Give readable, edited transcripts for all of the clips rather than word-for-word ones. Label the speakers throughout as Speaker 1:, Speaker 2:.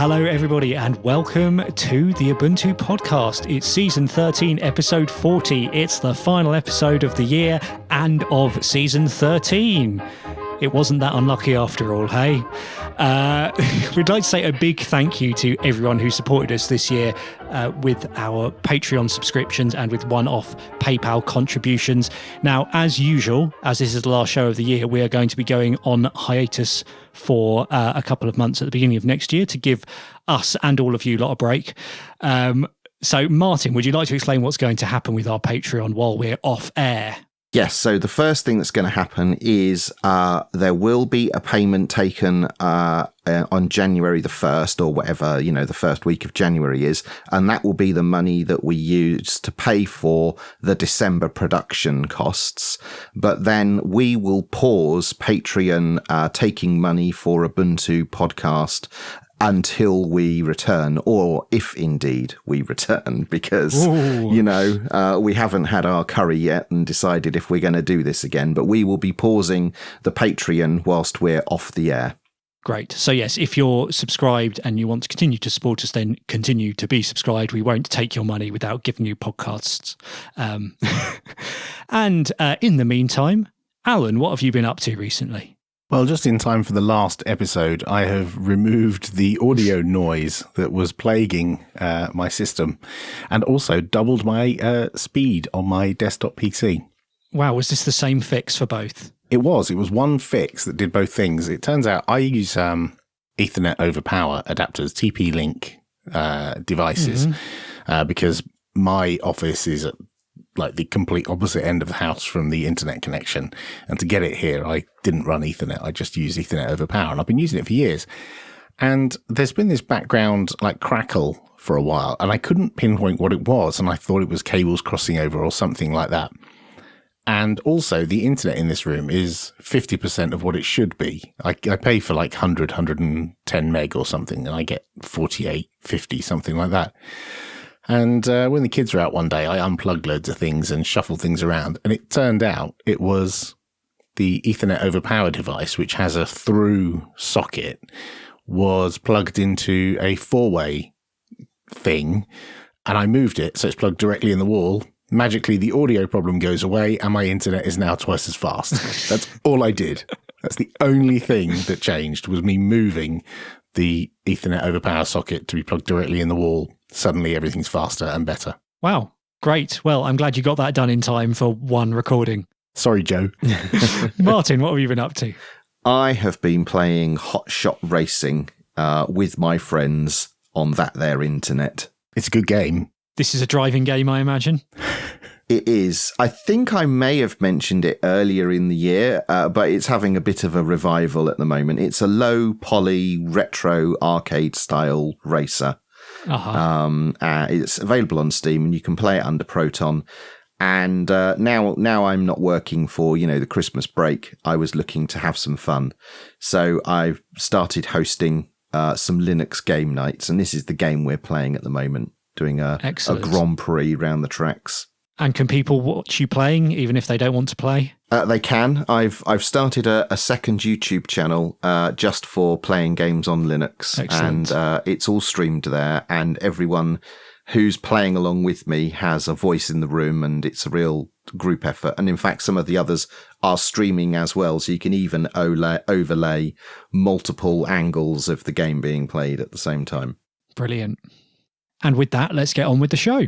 Speaker 1: Hello, everybody, and welcome to the Ubuntu podcast. It's season 13, episode 40. It's the final episode of the year and of season 13. It wasn't that unlucky after all, hey? We'd like to say a big thank you to everyone who supported us this year with our Patreon subscriptions and with one-off PayPal contributions. Now, as usual, as this is the last show of the year, we are going to be going on hiatus for a couple of months at the beginning of next year to give us and all of you lot a break. So, Martin, would you like to explain what's going to happen with our Patreon while we're off air?
Speaker 2: Yes, so the first thing that's going to happen is there will be a payment taken on January the 1st or whatever, the first week of January is, and that will be the money that we use to pay for the December production costs. But then we will pause Patreon taking money for Ubuntu podcast until we return, or if indeed we return, because, we haven't had our curry yet and decided if we're going to do this again, but we will be pausing the Patreon whilst we're off the air.
Speaker 1: Great. So yes, if you're subscribed and you want to continue to support us, then continue to be subscribed. We won't take your money without giving you podcasts. And in the meantime, Alan, what have you been up to recently?
Speaker 3: Well, just in time for the last episode, I have removed the audio noise that was plaguing my system and also doubled my speed on my desktop PC.
Speaker 1: Wow, was this the same fix for both?
Speaker 3: It was one fix that did both things. It turns out I use Ethernet over power adapters, TP-Link devices, because my office is at like the complete opposite end of the house from the internet connection. And to get it here, I didn't run Ethernet. I just used Ethernet over power, and I've been using it for years. And there's been this background like crackle for a while, and I couldn't pinpoint what it was. And I thought it was cables crossing over or something like that. And also the internet in this room is 50% of what it should be. I pay for like 110 meg or something, and I get 48, 50, something like that. And when the kids were out one day, I unplugged loads of things and shuffled things around. And it turned out it was the Ethernet over power device, which has a through socket, was plugged into a 4-way thing. And I moved it so it's plugged directly in the wall. Magically, the audio problem goes away and my internet is now twice as fast. That's all I did. That's the only thing that changed, was me moving the Ethernet over power socket to be plugged directly in the wall. Suddenly everything's faster and better.
Speaker 1: Wow, great. Well, I'm glad you got that done in time for one recording.
Speaker 3: Sorry, Joe.
Speaker 1: Martin, what have you been up to?
Speaker 2: I have been playing Hotshot Racing with my friends on that there internet.
Speaker 3: It's a good game.
Speaker 1: This is a driving game, I imagine.
Speaker 2: It is. I think I may have mentioned it earlier in the year, but it's having a bit of a revival at the moment. It's a low poly retro arcade style racer. It's available on Steam and you can play it under Proton. And now I'm not working for, the Christmas break. I was looking to have some fun. So I've started hosting some Linux game nights. And this is the game we're playing at the moment, doing a Grand Prix round the tracks.
Speaker 1: And can people watch you playing, even if they don't want to play?
Speaker 2: They can. I've started a second YouTube channel just for playing games on Linux. Excellent. And it's all streamed there. And everyone who's playing along with me has a voice in the room, and it's a real group effort. And in fact, some of the others are streaming as well. So you can even overlay multiple angles of the game being played at the same time.
Speaker 1: Brilliant. And with that, let's get on with the show.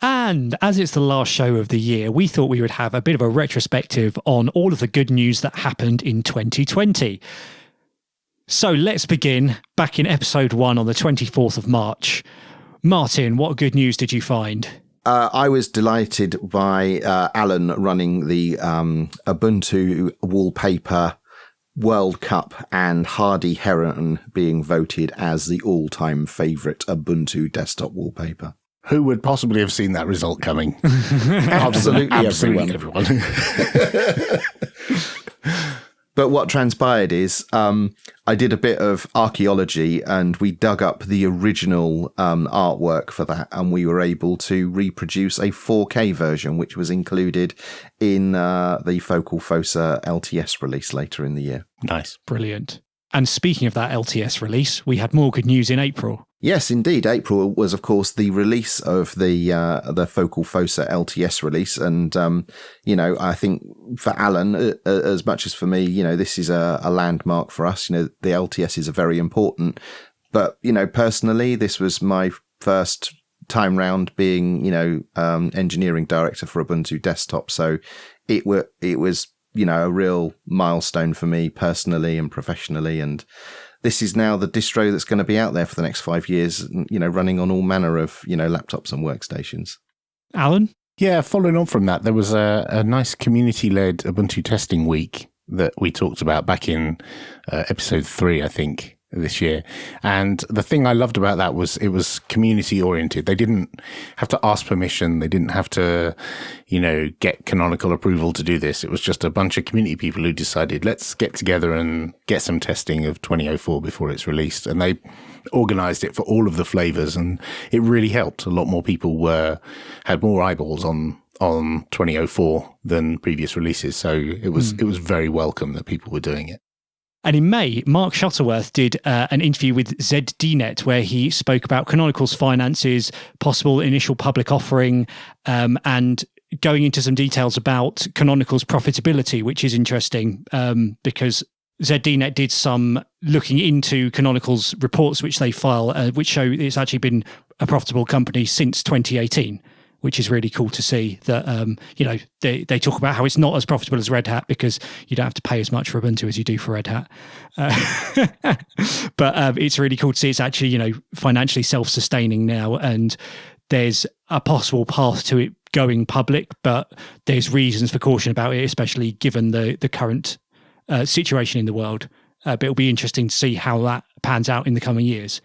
Speaker 1: And as it's the last show of the year, we thought we would have a bit of a retrospective on all of the good news that happened in 2020. So let's begin back in episode 1 on the 24th of March. Martin, what good news did you find?
Speaker 2: I was delighted by Alan running the Ubuntu wallpaper World Cup and Hardy Heron being voted as the all-time favourite Ubuntu desktop wallpaper.
Speaker 3: Who would possibly have seen that result coming?
Speaker 2: Absolutely everyone. But what transpired is I I did a bit of archaeology and we dug up the original artwork for that, and we were able to reproduce a 4K version, which was included in the Focal Fossa LTS release later in the year.
Speaker 3: Nice.
Speaker 1: Brilliant. And speaking of that LTS release, we had more good news in April.
Speaker 2: Yes, indeed. April was, of course, the release of the Focal Fossa LTS release. And, I think for Alan, as much as for me, this is a landmark for us. The LTS are very important. But, personally, this was my first time round being, engineering director for Ubuntu Desktop. So it was, a real milestone for me personally and professionally. And this is now the distro that's going to be out there for the next 5 years, running on all manner of, laptops and workstations.
Speaker 1: Alan?
Speaker 3: Yeah, following on from that, there was a nice community-led Ubuntu testing week that we talked about back in episode 3, I think, this year. And the thing I loved about that was it was community-oriented. They didn't have to ask permission. They didn't have to, get canonical approval to do this. It was just a bunch of community people who decided, let's get together and get some testing of 2004 before it's released. And they organized it for all of the flavors, and it really helped. A lot more people had more eyeballs on 2004 than previous releases. So it was very welcome that people were doing it.
Speaker 1: And in May, Mark Shuttleworth did an interview with ZDNet where he spoke about Canonical's finances, possible initial public offering, and going into some details about Canonical's profitability, which is interesting because ZDNet did some looking into Canonical's reports, which they file, which show it's actually been a profitable company since 2018. Which is really cool to see that, they talk about how it's not as profitable as Red Hat because you don't have to pay as much for Ubuntu as you do for Red Hat. But it's really cool to see it's actually, financially self-sustaining now, and there's a possible path to it going public, but there's reasons for caution about it, especially given the current situation in the world. But it'll be interesting to see how that pans out in the coming years.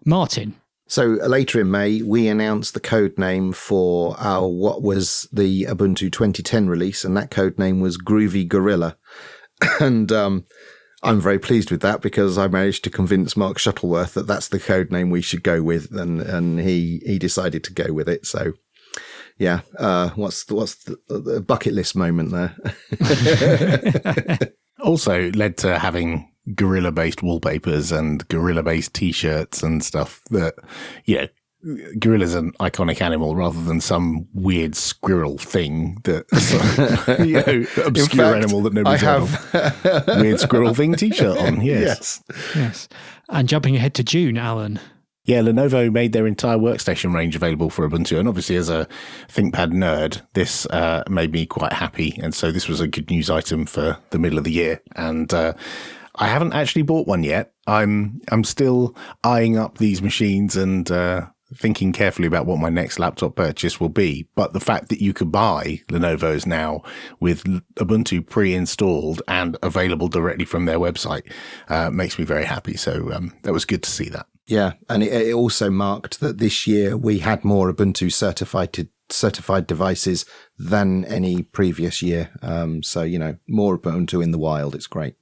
Speaker 1: Martin.
Speaker 2: So later in May, we announced the code name for what was the Ubuntu 2010 release, and that code name was Groovy Gorilla. And I'm very pleased with that because I managed to convince Mark Shuttleworth that that's the code name we should go with, and he decided to go with it. So yeah, what's the bucket list moment there?
Speaker 3: Also led to having gorilla-based wallpapers and gorilla-based T-shirts and stuff that, gorilla's an iconic animal rather than some weird squirrel thing that, obscure animal that nobody's heard of. Weird squirrel thing T-shirt on, yes.
Speaker 1: And jumping ahead to June, Alan.
Speaker 3: Yeah, Lenovo made their entire workstation range available for Ubuntu. And obviously, as a ThinkPad nerd, this made me quite happy. And so this was a good news item for the middle of the year. And I haven't actually bought one yet. I'm still eyeing up these machines and thinking carefully about what my next laptop purchase will be. But the fact that you could buy Lenovo's now with Ubuntu pre-installed and available directly from their website makes me very happy. So that was good to see that.
Speaker 2: Yeah, and it also marked that this year we had more Ubuntu certified devices than any previous year. So, more Ubuntu in the wild. It's great.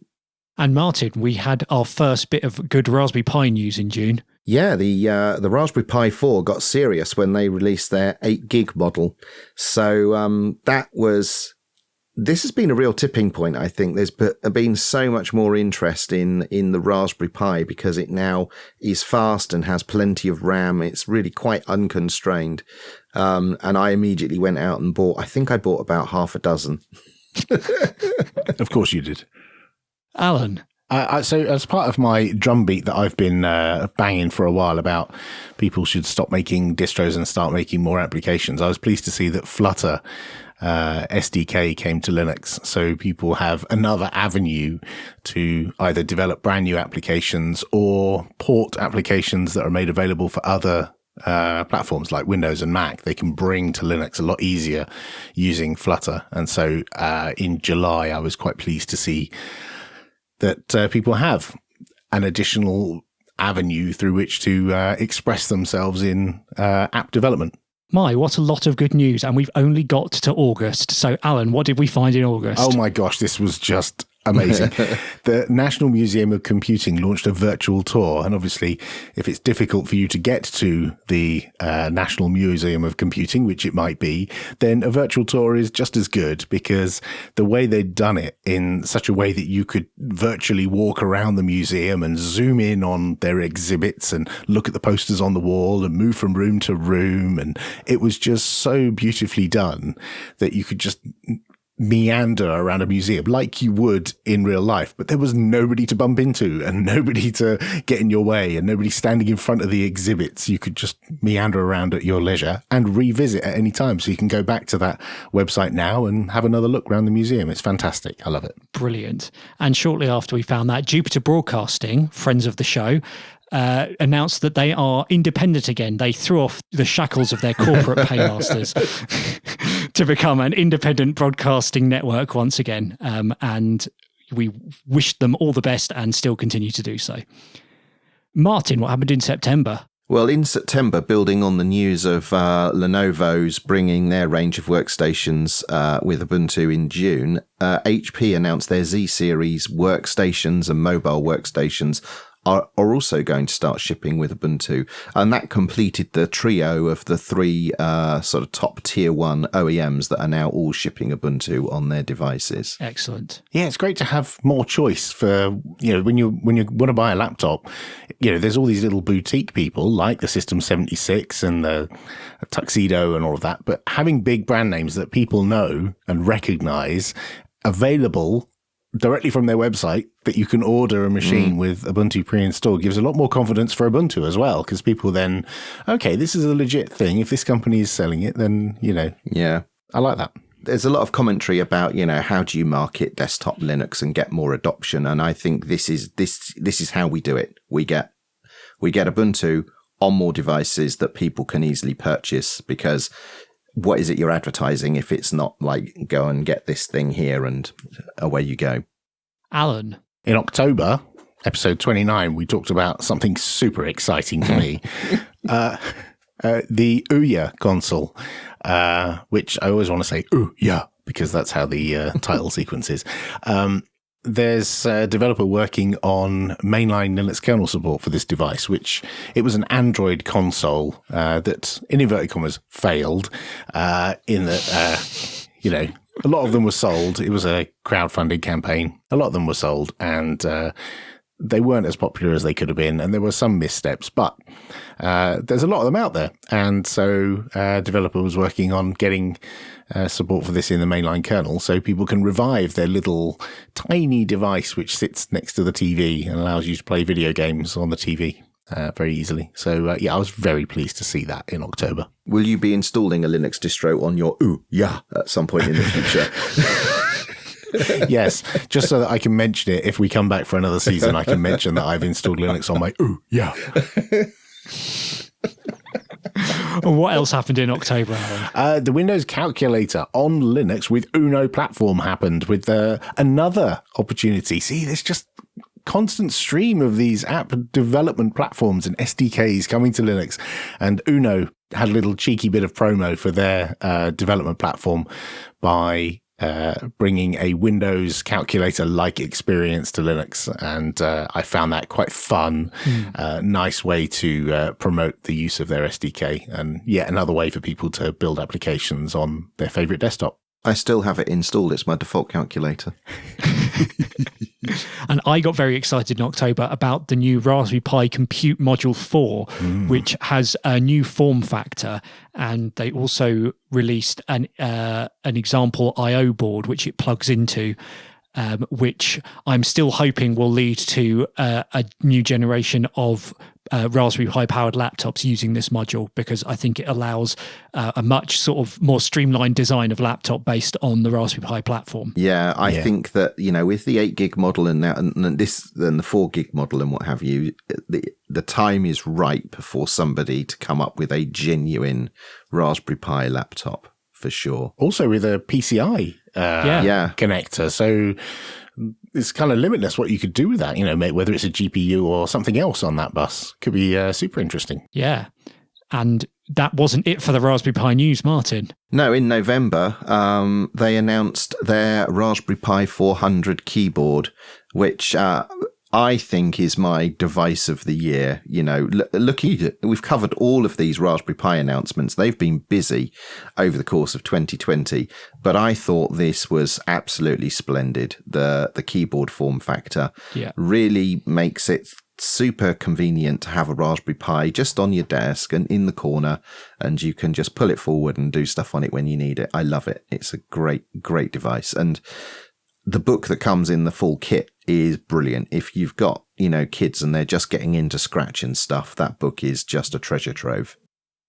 Speaker 1: And Martin, we had our first bit of good Raspberry Pi news in June.
Speaker 2: Yeah, the Raspberry Pi 4 got serious when they released their 8 gig model. So this has been a real tipping point, I think. There's been so much more interest in the Raspberry Pi because it now is fast and has plenty of RAM. It's really quite unconstrained. And I immediately went out and bought about half a dozen.
Speaker 3: Of course you did.
Speaker 1: Alan.
Speaker 3: So as part of my drumbeat that I've been banging for a while about people should stop making distros and start making more applications, I was pleased to see that Flutter SDK came to Linux. So people have another avenue to either develop brand new applications or port applications that are made available for other platforms like Windows and Mac. They can bring to Linux a lot easier using Flutter. And so in July, I was quite pleased to see that people have an additional avenue through which to express themselves in app development.
Speaker 1: My, what a lot of good news. And we've only got to August. So, Alan, what did we find in August?
Speaker 3: Oh, my gosh. This was just Amazing. The National Museum of Computing launched a virtual tour. And obviously, if it's difficult for you to get to the National Museum of Computing, which it might be, then a virtual tour is just as good, because the way they'd done it in such a way that you could virtually walk around the museum and zoom in on their exhibits and look at the posters on the wall and move from room to room. And it was just so beautifully done that you could just meander around a museum like you would in real life, but there was nobody to bump into and nobody to get in your way and nobody standing in front of the exhibits. You could just meander around at your leisure and revisit at any time. So you can go back to that website now and have another look around the museum. It's fantastic. I love it.
Speaker 1: Brilliant. And shortly after we found that, Jupiter Broadcasting, friends of the show, announced that they are independent again. They threw off the shackles of their corporate paymasters to become an independent broadcasting network once again. And we wished them all the best and still continue to do so. Martin, what happened in September?
Speaker 2: Well, in September, building on the news of Lenovo's bringing their range of workstations with Ubuntu in June, HP announced their Z-Series workstations and mobile workstations are also going to start shipping with Ubuntu. And that completed the trio of the three sort of top tier 1 OEMs that are now all shipping Ubuntu on their devices.
Speaker 1: Excellent.
Speaker 3: Yeah, it's great to have more choice for, when you want to buy a laptop, there's all these little boutique people like the System 76 and the Tuxedo and all of that. But having big brand names that people know and recognize available directly from their website that you can order a machine with Ubuntu pre-installed gives a lot more confidence for Ubuntu as well, because people then, okay, this is a legit thing. If this company is selling it, then,
Speaker 2: Yeah.
Speaker 3: I like that.
Speaker 2: There's a lot of commentary about, how do you market desktop Linux and get more adoption? And I think this is how we do it. We get Ubuntu on more devices that people can easily purchase, because what is it you're advertising if it's not like, go and get this thing here and away you go?
Speaker 1: Alan.
Speaker 3: In October, episode 29, we talked about something super exciting for me. The Ouya console, which I always want to say, Ouya, because that's how the title sequence is. There's a developer working on mainline Linux kernel support for this device, which it was an Android console that, in inverted commas, failed in that, a lot of them were sold. It was a crowdfunding campaign. A lot of them were sold, and they weren't as popular as they could have been, and there were some missteps, but there's a lot of them out there. And so a developer was working on getting support for this in the mainline kernel, so people can revive their little tiny device which sits next to the TV and allows you to play video games on the TV very easily. So I was very pleased to see that in October.
Speaker 2: Will you be installing a Linux distro on your Ouya at some point in the future?
Speaker 3: Yes, just so that I can mention it if we come back for another season. I can mention that I've installed Linux on my Ouya.
Speaker 1: What else happened in October, Alan?
Speaker 3: The Windows calculator on Linux with Uno platform happened with another opportunity. See, there's just constant stream of these app development platforms and SDKs coming to Linux. And Uno had a little cheeky bit of promo for their development platform by bringing a Windows calculator-like experience to Linux. And I found that quite fun, nice way to promote the use of their SDK, and yet another way for people to build applications on their favorite desktop.
Speaker 2: I still have it installed. It's my default calculator.
Speaker 1: And I got very excited in October about the new Raspberry Pi Compute Module 4, which has a new form factor. And they also released an example I/O board, which it plugs into, which I'm still hoping will lead to a new generation of Raspberry Pi powered laptops using this module, because I think it allows a much sort of more streamlined design of laptop based on the Raspberry Pi platform.
Speaker 2: Yeah, I think that, with the 8 gig model and the 4 gig model and what have you, the time is ripe for somebody to come up with a genuine Raspberry Pi laptop, for sure.
Speaker 3: Also with a PCI connector. So it's kind of limitless what you could do with that, whether it's a GPU or something else on that bus. Could be super interesting.
Speaker 1: Yeah. And that wasn't it for the Raspberry Pi news, Martin.
Speaker 2: No, in November, they announced their Raspberry Pi 400 keyboard, which I think is my device of the year. You know, we've covered all of these Raspberry Pi announcements. They've been busy over the course of 2020, but I thought this was absolutely splendid. The keyboard form factor really makes it super convenient to have a Raspberry Pi just on your desk and in the corner, and you can just pull it forward and do stuff on it when you need it. I love it. It's a great, great device. And the book that comes in the full kit is brilliant. If you've got, kids and they're just getting into Scratch and stuff, that book is just a treasure trove.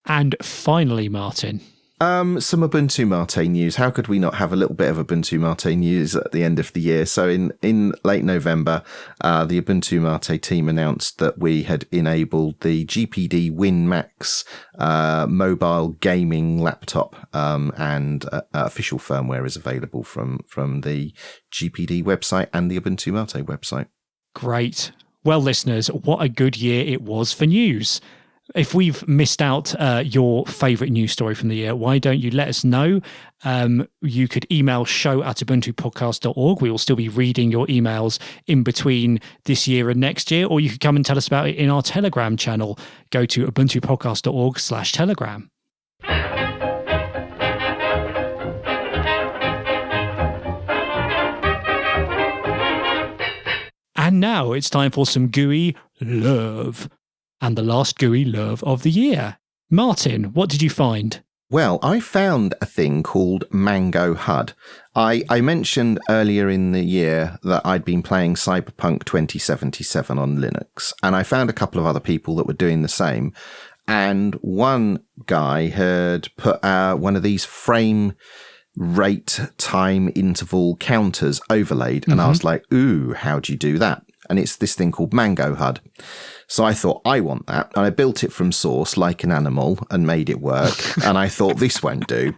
Speaker 1: And finally, Martin.
Speaker 2: Some Ubuntu Mate news. How could we not have a little bit of Ubuntu Mate news at the end of the year? So in late November, the Ubuntu Mate team announced that we had enabled the GPD WinMax mobile gaming laptop, and official firmware is available from the GPD website and the Ubuntu Mate website.
Speaker 1: Great. Well, listeners, what a good year it was for news. If we've missed out your favourite news story from the year, why don't you let us know? You could email show@ubuntupodcast.org. We will still be reading your emails in between this year and next year, or you could come and tell us about it in our Telegram channel. Go to ubuntupodcast.org/telegram. And now it's time for some Gooey love. And the last Gooey love of the year. Martin, what did you find?
Speaker 2: Well, I found a thing called Mango HUD. I mentioned earlier in the year that I'd been playing Cyberpunk 2077 on Linux, and I found a couple of other people that were doing the same. And one guy had put one of these frame rate time interval counters overlaid, and I was like, ooh, how do you do that? And it's this thing called Mango HUD. So I thought, I want that. And I built it from source like an animal and made it work. And I thought, this won't do.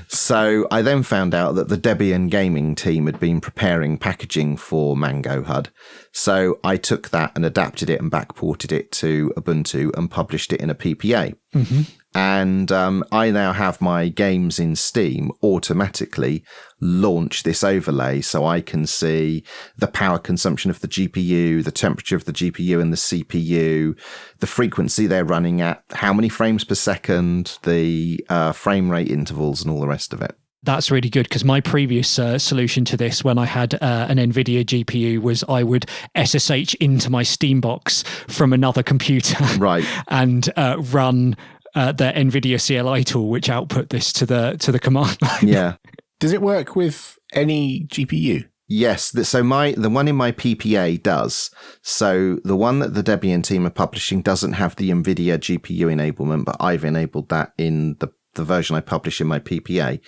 Speaker 2: So I then found out that the Debian gaming team had been preparing packaging for Mango HUD. So I took that and adapted it and backported it to Ubuntu and published it in a PPA. Mm-hmm. And I now have my games in Steam automatically launch this overlay, so I can see the power consumption of the GPU, the temperature of the GPU and the CPU, the frequency they're running at, how many frames per second, the frame rate intervals and all the rest of it.
Speaker 1: That's really good, because my previous solution to this when I had an NVIDIA GPU was I would SSH into my Steam box from another computer,
Speaker 2: right, and
Speaker 1: run the NVIDIA CLI tool, which output this to the command line.
Speaker 2: Yeah.
Speaker 3: Does it work with any GPU?
Speaker 2: Yes. So the one in my PPA does. So the one that the Debian team are publishing doesn't have the NVIDIA GPU enablement, but I've enabled that in the version I publish in my PPA.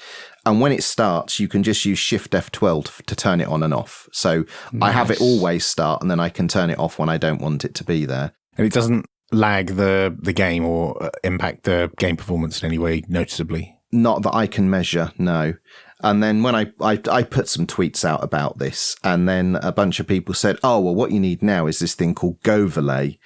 Speaker 2: And when it starts, you can just use Shift F12 to turn it on and off. So nice. I have it always start, and then I can turn it off when I don't want it to be there.
Speaker 3: And it doesn't lag the game or impact the game performance in any way noticeably?
Speaker 2: Not that I can measure, no. And then when I put some tweets out about this, and then a bunch of people said, oh, well, what you need now is this thing called Goverlay.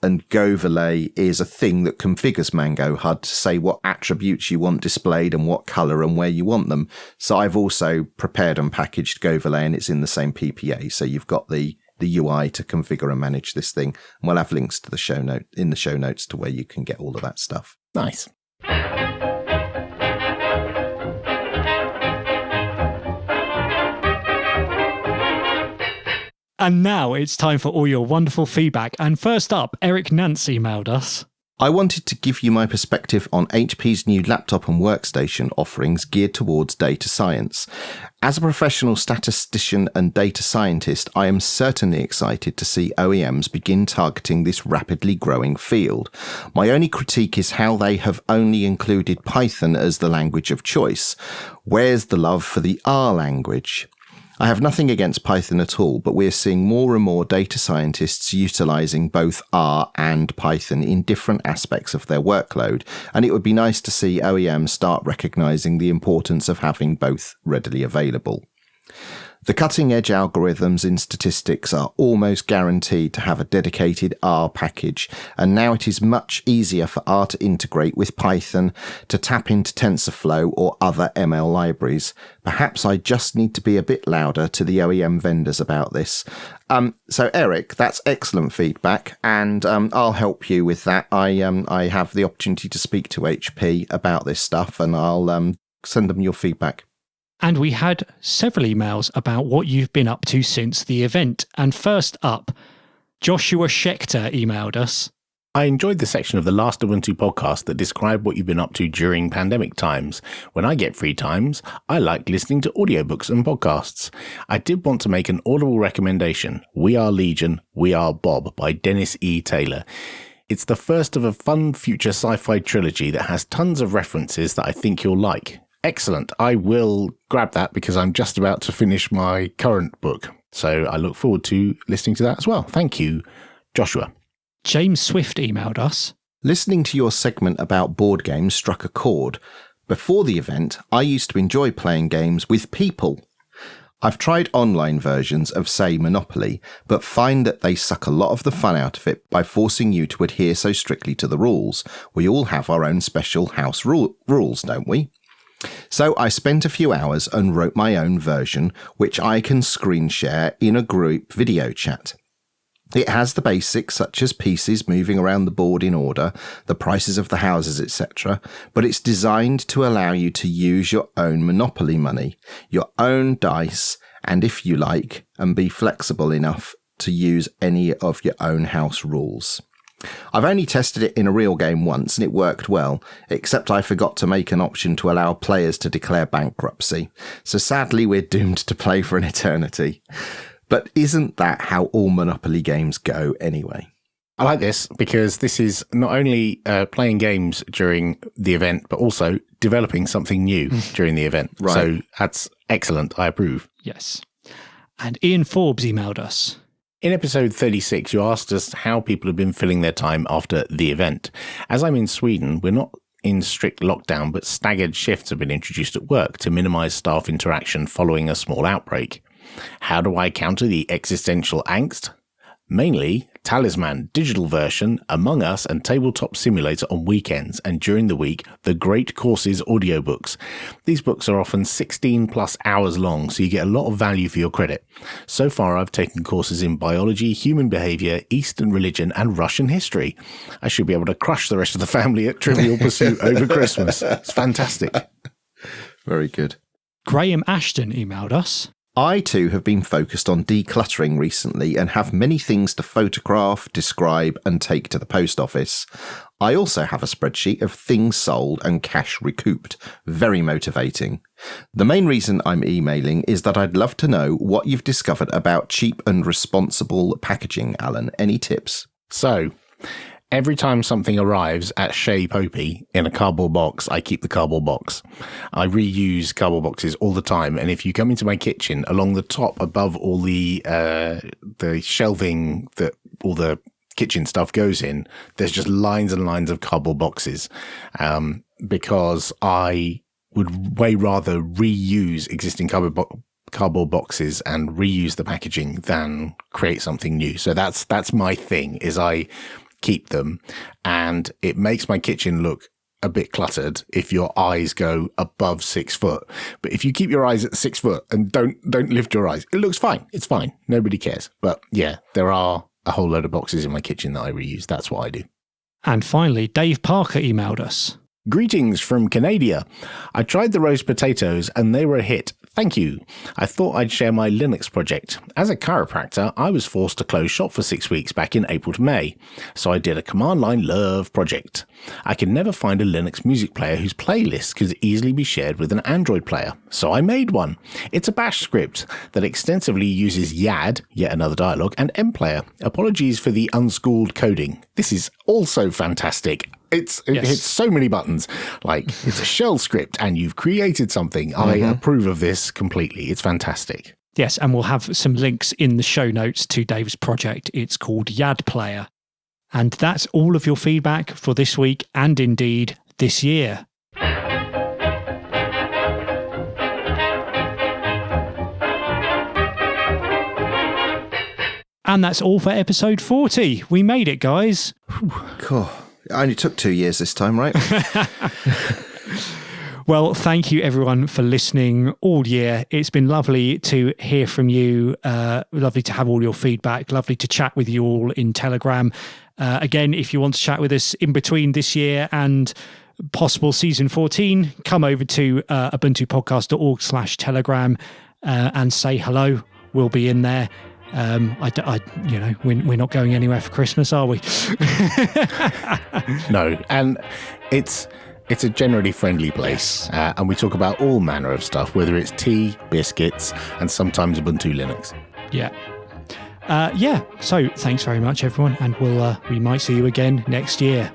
Speaker 2: And Goverlay is a thing that configures Mango HUD to say what attributes you want displayed and what color and where you want them. So I've also prepared and packaged Goverlay, and it's in the same PPA. So you've got the UI to configure and manage this thing. And we'll have links to the show notes to where you can get all of that stuff.
Speaker 3: Nice.
Speaker 1: And now it's time for all your wonderful feedback. And first up, Eric Nance emailed us.
Speaker 2: I wanted to give you my perspective on HP's new laptop and workstation offerings geared towards data science. As a professional statistician and data scientist, I am certainly excited to see OEMs begin targeting this rapidly growing field. My only critique is how they have only included Python as the language of choice. Where's the love for the R language? I have nothing against Python at all, but we're seeing more and more data scientists utilizing both R and Python in different aspects of their workload, and it would be nice to see OEMs start recognizing the importance of having both readily available. The cutting-edge algorithms in statistics are almost guaranteed to have a dedicated R package, and now it is much easier for R to integrate with Python to tap into TensorFlow or other ML libraries. Perhaps I just need to be a bit louder to the OEM vendors about this. So Eric, that's excellent feedback, and I'll help you with that. I have the opportunity to speak to HP about this stuff, and I'll send them your feedback.
Speaker 1: And we had several emails about what you've been up to since the event. And first up, Joshua Schechter emailed us.
Speaker 3: I enjoyed the section of the last Ubuntu podcast that described what you've been up to during pandemic times. When I get free times, I like listening to audiobooks and podcasts. I did want to make an audible recommendation, We Are Legion, We Are Bob by Dennis E. Taylor. It's the first of a fun future sci-fi trilogy that has tons of references that I think you'll like. Excellent. I will grab that because I'm just about to finish my current book. So I look forward to listening to that as well. Thank you, Joshua.
Speaker 1: James Swift emailed us.
Speaker 2: Listening to your segment about board games struck a chord. Before the event, I used to enjoy playing games with people. I've tried online versions of, say, Monopoly, but find that they suck a lot of the fun out of it by forcing you to adhere so strictly to the rules. We all have our own special house rules, don't we? So I spent a few hours and wrote my own version, which I can screen share in a group video chat. It has the basics such as pieces moving around the board in order, the prices of the houses, etc., but it's designed to allow you to use your own Monopoly money, your own dice, and if you like, and be flexible enough to use any of your own house rules. I've only tested it in a real game once and it worked well, except I forgot to make an option to allow players to declare bankruptcy. So sadly we're doomed to play for an eternity. But isn't that how all Monopoly games go anyway?
Speaker 3: I like this because this is not only playing games during the event, but also developing something new during the event.
Speaker 2: Right.
Speaker 3: So that's excellent. I approve.
Speaker 1: Yes. And Ian Forbes emailed us.
Speaker 3: In episode 36, you asked us how people have been filling their time after the event. As I'm in Sweden, we're not in strict lockdown, but staggered shifts have been introduced at work to minimise staff interaction following a small outbreak. How do I counter the existential angst? Mainly, Talisman, digital version, Among Us and Tabletop Simulator on weekends, and during the week, the Great Courses audiobooks. These books are often 16 plus hours long, so you get a lot of value for your credit. So far, I've taken courses in biology, human behaviour, Eastern religion, and Russian history. I should be able to crush the rest of the family at Trivial Pursuit over Christmas. It's fantastic.
Speaker 2: Very good.
Speaker 1: Graham Ashton emailed us.
Speaker 2: I too have been focused on decluttering recently and have many things to photograph, describe and take to the post office. I also have a spreadsheet of things sold and cash recouped. Very motivating. The main reason I'm emailing is that I'd love to know what you've discovered about cheap and responsible packaging, Alan. Any tips?
Speaker 3: So, every time something arrives at Shea Popey in a cardboard box, I keep the cardboard box. I reuse cardboard boxes all the time. And if you come into my kitchen, along the top, above all the shelving that all the kitchen stuff goes in, there's just lines and lines of cardboard boxes. Because I would way rather reuse existing cardboard boxes and reuse the packaging than create something new. So that's my thing, is I keep them, and it makes my kitchen look a bit cluttered if your eyes go above 6 foot. But if you keep your eyes at 6 foot and don't lift your eyes, it looks fine. It's fine. Nobody cares. But yeah, there are a whole load of boxes in my kitchen that I reuse. That's what I do.
Speaker 1: And finally, Dave Parker emailed us.
Speaker 3: Greetings from Canada. I tried the roast potatoes and they were a hit. Thank you. I thought I'd share my Linux project. As a chiropractor, I was forced to close shop for 6 weeks back in April to May, so I did a command line love project. I can never find a Linux music player whose playlist could easily be shared with an Android player, so I made one. It's a bash script that extensively uses YAD, yet another dialogue, and mplayer. Apologies for the unschooled coding. This is also fantastic. It hits so many buttons. Like, it's a shell script and you've created something. I approve of this completely. It's fantastic.
Speaker 1: Yes, and we'll have some links in the show notes to Dave's project. It's called YAD Player. And that's all of your feedback for this week and indeed this year. And that's all for episode 40. We made it, guys.
Speaker 2: Cool. It only took 2 years this time, right?
Speaker 1: Well, thank you everyone for listening all year. It's been lovely to hear from you. Lovely to have all your feedback. Lovely to chat with you all in Telegram. Again, if you want to chat with us in between this year and possible season 14, come over to ubuntupodcast.org/Telegram and say hello. We'll be in there. We're not going anywhere for Christmas, are we?
Speaker 3: No, and it's a generally friendly place, and we talk about all manner of stuff, whether it's tea, biscuits, and sometimes Ubuntu Linux.
Speaker 1: Yeah. So thanks very much, everyone, and we might see you again next year.